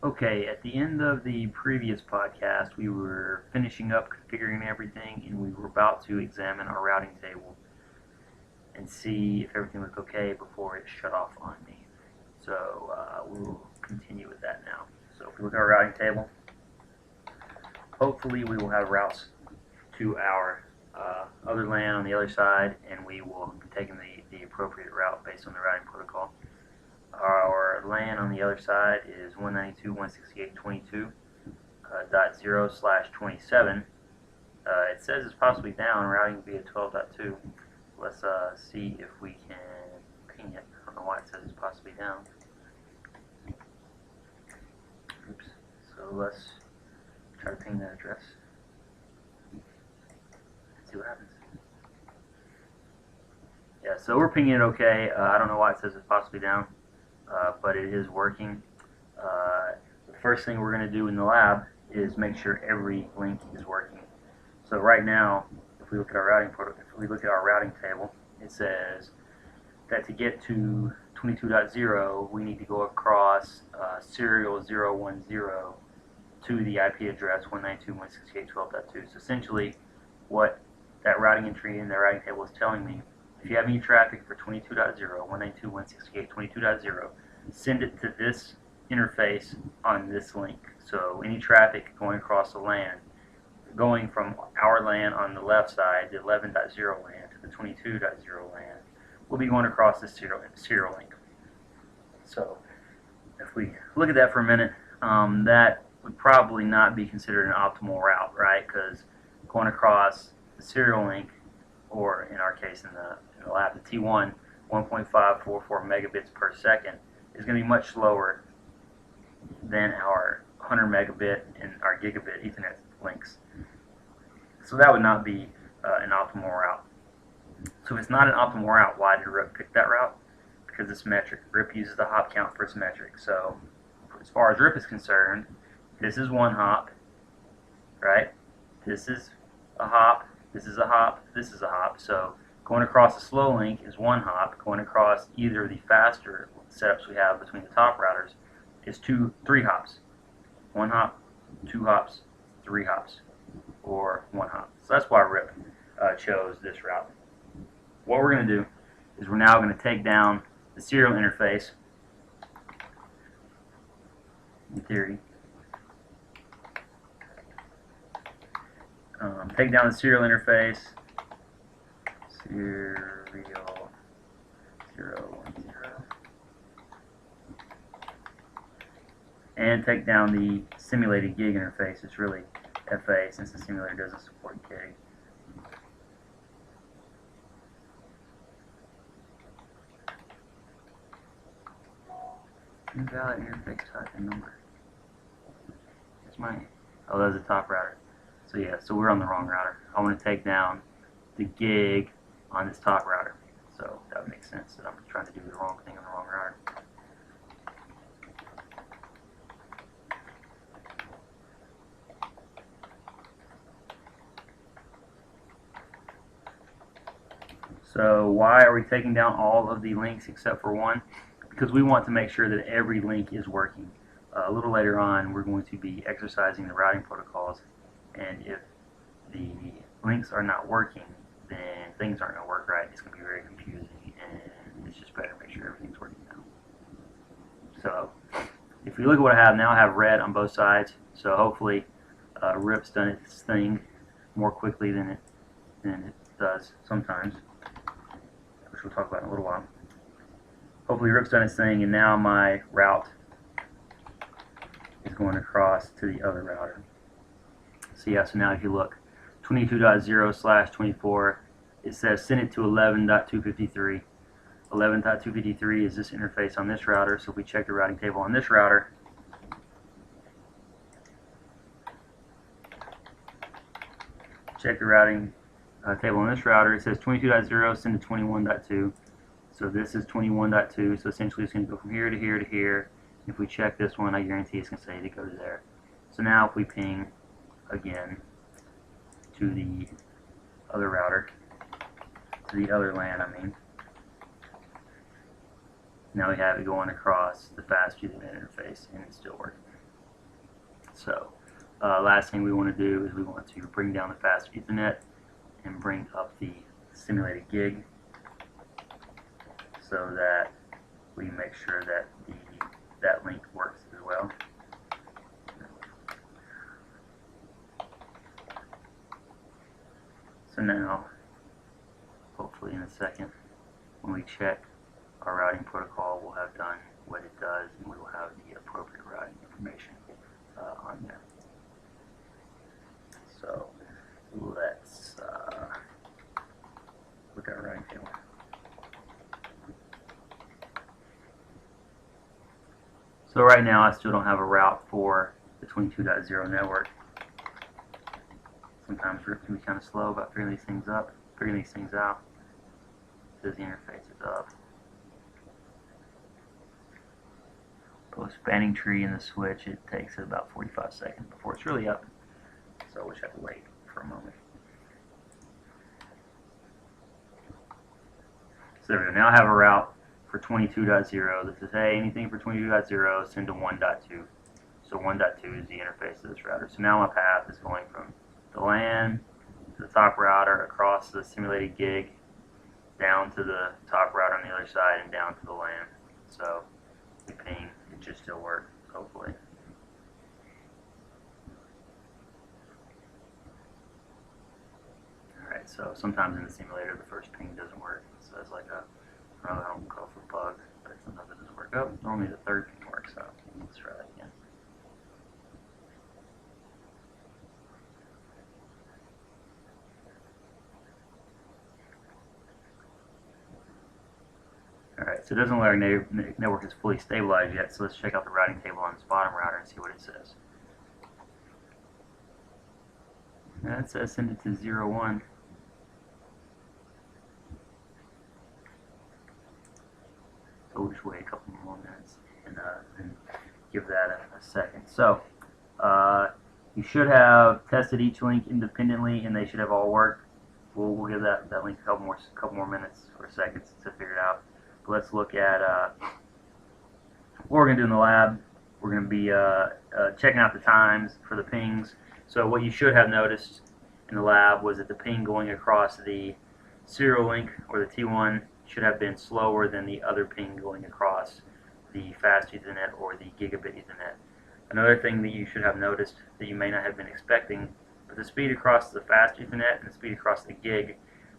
Okay, at the end of the previous podcast, we were finishing up configuring everything and we were about to examine our routing table and see if everything looked okay before it shut off on me. So we'll continue with that now. So if we look at our routing table, hopefully we will have routes to our other LAN on the other side, and we will be taking the appropriate route based on the routing protocol. Our LAN on the other side is 192.168.22.0/27. It says it's possibly down, routing via 12.2. Let's see if we can ping it. I don't know why it says it's possibly down. Oops. So let's try to ping that address. See what happens. Yeah, so we're pinging it okay. I don't know why it says it's possibly down, but it is working. The first thing we're going to do in the lab is make sure every link is working. So right now, if we look at our routing table, it says that to get to 22.0, we need to go across serial 010 to the IP address 192.168.12.2. So essentially, what that routing entry in the routing table is telling me, if you have any traffic for 22.0, 192.168.22.0, send it to this interface on this link. So any traffic going across the LAN, going from our LAN on the left side, the 11.0 LAN, to the 22.0 LAN, will be going across this serial link. So if we look at that for a minute, that would probably not be considered an optimal route, right? Because going across the serial link, or in our case in the lab, the T1, 1.544 megabits per second, is going to be much slower than our 100 megabit and our gigabit Ethernet links. So that would not be an optimal route. So if it's not an optimal route, why did RIP pick that route? Because it's metric. RIP uses the hop count for its metric. So as far as RIP is concerned, this is one hop, right? This is a hop, this is a hop, this is a hop. So going across the slow link is one hop. Going across either of the faster setups we have between the top routers is three hops. One hop, two hops, three hops, or one hop. So that's why RIP chose this route. What we're going to do is we're now going to take down the serial interface, in theory. Take down the serial interface, serial 010, and take down the simulated gig interface. It's really FA since the simulator doesn't support gig. Invalid interface type and number. That's mine. Oh, that's the top router. So yeah, so we're on the wrong router. I want to take down the gig on this top router. So that would make sense that I'm trying to do the wrong thing on the wrong router. So why are we taking down all of the links except for one? Because we want to make sure that every link is working. A little later on, we're going to be exercising the routing protocols, and if the links are not working, then things aren't going to work right. It's going to be very confusing, and it's just better to make sure everything's working now. So if you look at what I have now, I have red on both sides. So hopefully RIP's done its thing more quickly than it does sometimes, which we'll talk about in a little while. Hopefully RIP's done its thing, and now my route is going across to the other router. So yeah, so now if you look, 22.0/24, it says send it to 11.253. 11.253 is this interface on this router, so if we check the routing table on this router, check the routing table on this router, it says 22.0, send to 21.2. So this is 21.2, so essentially it's going to go from here to here to here. If we check this one, I guarantee it's going to say to go to there. So now if we ping again to the other router, to the other LAN, I mean, now we have it going across the fast Ethernet interface, and it's still working. So last thing we want to do is we want to bring down the fast Ethernet and bring up the simulated gig so that we make sure that that link works as well. So now, hopefully in a second, when we check our routing protocol, we'll have done what it does, and we will have the appropriate routing information on there. So let's look at our routing table. So right now I still don't have a route for the 22.0 network. Sometimes RIP can be kind of slow about figuring these things out. Says the interface is up. Post spanning tree in the switch, it takes about 45 seconds before it's really up. So we'll just have to wait for a moment. So there we go. Now I have a route for 22.0 that says, hey, anything for 22.0 send to 1.2. So 1.2 is the interface to this router. So now my path is going from the LAN to the top router, across the simulated gig, down to the top router on the other side, and down to the LAN. So the ping, it should still work, hopefully. Alright, so sometimes in the simulator the first ping doesn't work. So it's like a, I don't call for a bug, but sometimes it doesn't work. Oh, normally the third ping works, so let's try that again. Alright, so it doesn't look like our network is fully stabilized yet, so let's check out the routing table on this bottom router and see what it says. Now it says send it to 0.1. So we'll just wait a couple more minutes and give that a second. So you should have tested each link independently, and they should have all worked. We'll give that link a couple more minutes or seconds to figure it out. But let's look at what we're going to do in the lab. We're going to be checking out the times for the pings. So what you should have noticed in the lab was that the ping going across the serial link, or the T1, should have been slower than the other ping going across the fast Ethernet or the gigabit Ethernet. Another thing that you should have noticed that you may not have been expecting, but the speed across the fast Ethernet and the speed across the gig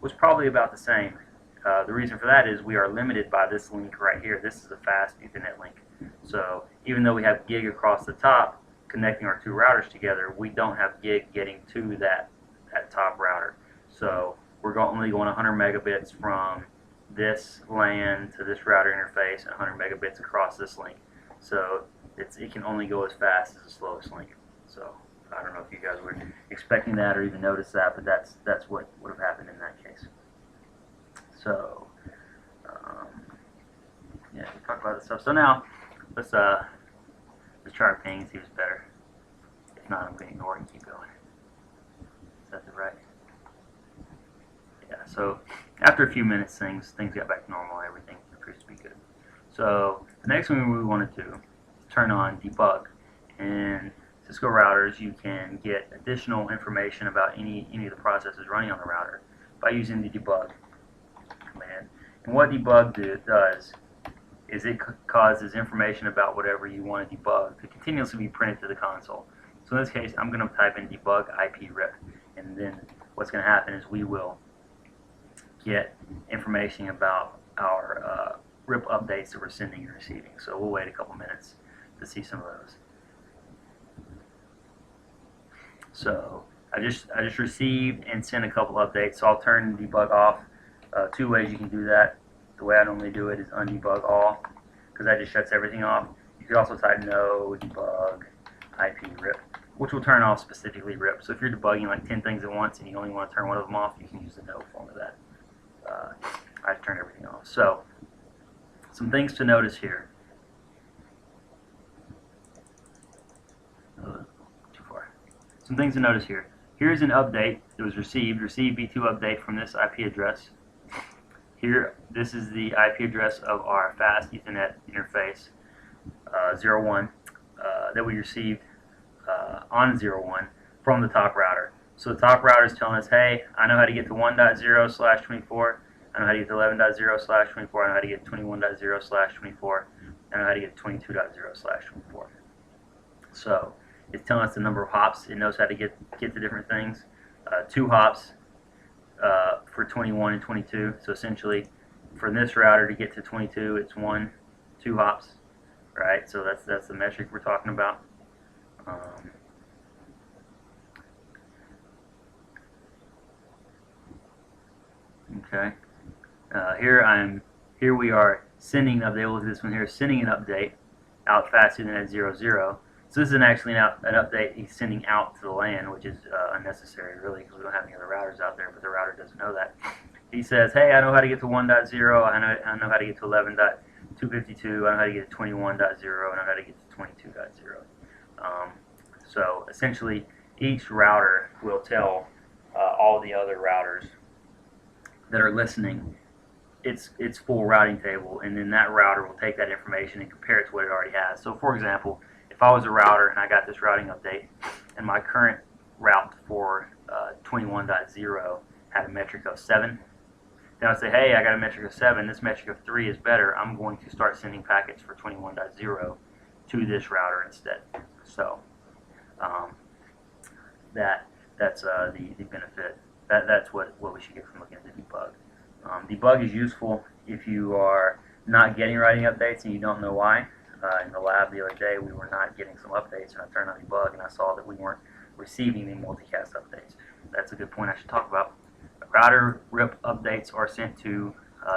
was probably about the same. The reason for that is we are limited by this link right here. This is a fast Ethernet link. So even though we have gig across the top connecting our two routers together, we don't have gig getting to that top router. So we're only going 100 megabits from this LAN to this router interface, and 100 megabits across this link. So it can only go as fast as the slowest link. So I don't know if you guys were expecting that or even noticed that, but that's what would have happened in that case. So yeah, we'll talk about this stuff. So now let's try our ping and see if it's better. If not, I'm going to ignore it and keep going. Is that right? Yeah. So after a few minutes, things got back to normal. Everything appears to be good. So the next thing we want to do is turn on debug. And Cisco routers, you can get additional information about any of the processes running on the router by using the debug command. And what debug does is it causes information about whatever you want to debug to continuously be printed to the console. So in this case, I'm going to type in debug IP rip, and then what's going to happen is we will get information about our RIP updates that we're sending and receiving. So we'll wait a couple minutes to see some of those. So I just received and sent a couple updates. So I'll turn debug off. Two ways you can do that. The way I normally do it is undebug all, because that just shuts everything off. You could also type no debug IP rip, which will turn off specifically RIP. So if you're debugging like 10 things at once and you only want to turn one of them off, you can use the no form of that. I've turned everything off. So some things to notice here. Too far. Some things to notice here. Here's an update that was received v2 update from this IP address. Here, this is the IP address of our fast Ethernet interface 0.1 that we received on 01 from the top router. So the top router is telling us, hey, I know how to get to 1.0/24. I know how to get to 11.0/24. I know how to get to 21.0/24. I know how to get to 22.0/24. So it's telling us the number of hops. It knows how to get to different things. 2 hops for 21 and 22. So essentially, for this router to get to 22, it's 2 hops, right? So that's the metric we're talking about. Okay. Here we are sending an update. Look at this one here, sending an update out faster than at 00. So this isn't actually an update he's sending out to the LAN, which is unnecessary, really, because we don't have any other routers out there, but the router doesn't know that. He says, hey, I know how to get to 1.0, I know how to get to 11.252, I know how to get to 21.0, I know how to get to 22.0. So essentially, each router will tell all the other routers that are listening its full routing table, and then that router will take that information and compare it to what it already has. So for example, if I was a router and I got this routing update and my current route for 21.0 had a metric of 7, then I'd say, hey, I got a metric of 7, this metric of 3 is better, I'm going to start sending packets for 21.0 to this router instead. So that's the benefit. That's what we should get from looking at the debug. Debug is useful if you are not getting routing updates and you don't know why. In the lab the other day, we were not getting some updates, and I turned on debug and I saw that we weren't receiving the multicast updates. That's a good point I should talk about. Router RIP updates are sent to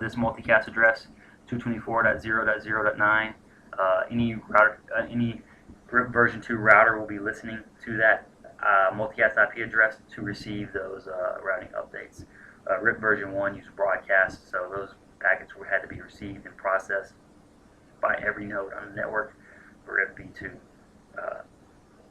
this multicast address, 224.0.0.9. Any RIP version 2 router will be listening to that multicast IP address to receive those routing updates. RIP version 1 uses broadcast, so those packets had to be received and processed by every node on the network. For RIP v2,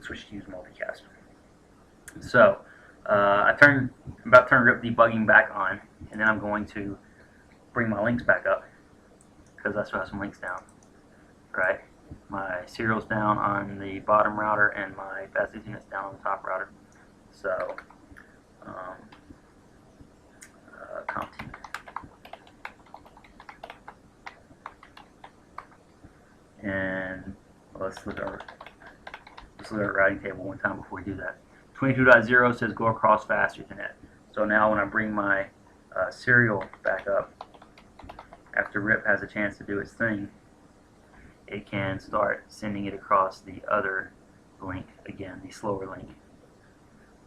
switch to use multicast. So I'm about to turn RIP debugging back on, and then I'm going to bring my links back up because I still have some links down. Right, my serial's down on the bottom router and my fast Ethernet down on the top router. So CompTIA. And let's look at our routing table one time before we do that. 22.0 says go across fast Ethernet. So now when I bring my serial back up, after RIP has a chance to do its thing, it can start sending it across the other link again, the slower link.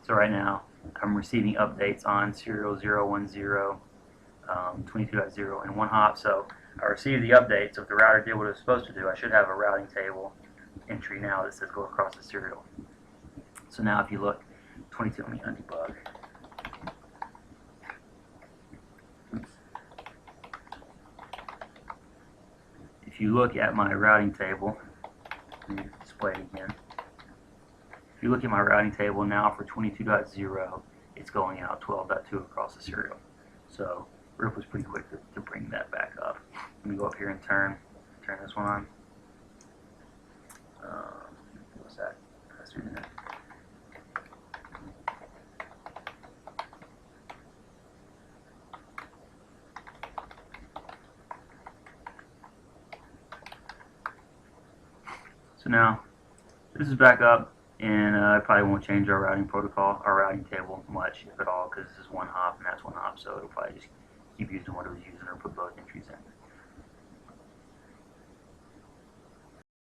So right now I'm receiving updates on serial 010, 22.0 and 1 hop. So I received the updates. So if the router did what it was supposed to do, I should have a routing table entry now that says go across the serial. So now if you look, 22, let me undebug. Oops. If you look at my routing table, let me display it again. If you look at my routing table now for 22.0, it's going out 12.2 across the serial. So RIP was pretty quick to bring that back up. Let me go up here and turn this one on. What's that? Fast Ethernet. So now this is back up, and I probably won't change our routing protocol, our routing table much, if at all, because this is 1 hop and that's 1 hop, so it'll probably just keep using what it was using or put both entries in.